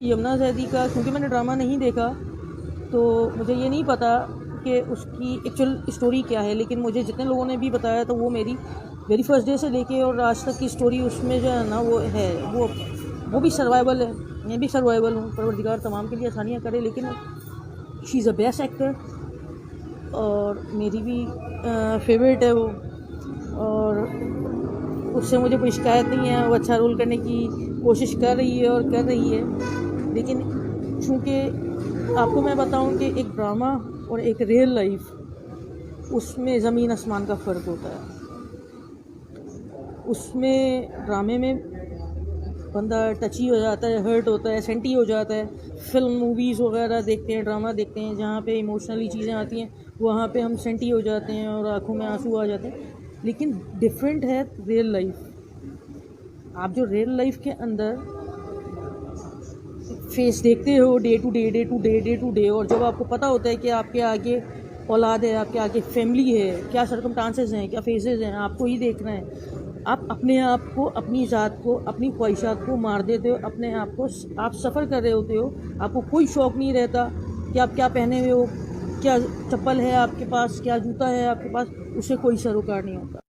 यमुना जैदी का, क्योंकि मैंने ड्रामा नहीं देखा तो मुझे ये नहीं पता कि उसकी एक्चुअल स्टोरी क्या है, लेकिन मुझे जितने लोगों ने भी बताया तो वो मेरी वेरी फर्स्ट डे से लेके और आज तक की स्टोरी उसमें जो है ना वो है, वो भी सर्वाइवल है। मैं भी सर्वाइवल हूँ, परवरदिगार तमाम के लिए आसानियाँ करे, लेकिन she is a best actor और मेरी भी फेवरेट है वो, और उससे मुझे कोई शिकायत नहीं है। वो अच्छा रोल करने की कोशिश कर रही है और कर रही है, लेकिन चूँकि आपको मैं बताऊं कि एक ड्रामा और एक रियल लाइफ, उसमें ज़मीन आसमान का फ़र्क होता है। उसमें ड्रामे में बंदा टची हो जाता है, हर्ट होता है, सेंटी हो जाता है। फिल्म मूवीज़ वगैरह देखते हैं, ड्रामा देखते हैं, जहाँ पे इमोशनली चीज़ें आती हैं वहाँ पे हम सेंटी हो जाते हैं और आंखों में आंसू आ जाते हैं। लेकिन डिफरेंट है रियल लाइफ। आप जो रियल लाइफ के अंदर फेस देखते हो day to day, day to day, day to day, और जब आपको पता होता है कि आपके आगे औलाद है, आपके आगे फैमिली है, क्या सर्कमस्टांसेस हैं, क्या फेजेस हैं, आपको ही देखना है। आप अपने आप को, अपनी ज़ात को, अपनी ख्वाहिशात को मार देते हो, अपने आप को आप सफ़र कर रहे होते हो। आपको कोई शौक़ नहीं रहता कि आप क्या पहने हुए हो, क्या चप्पल है आपके पास, क्या जूता है आपके पास, उससे कोई सरोकार नहीं होता।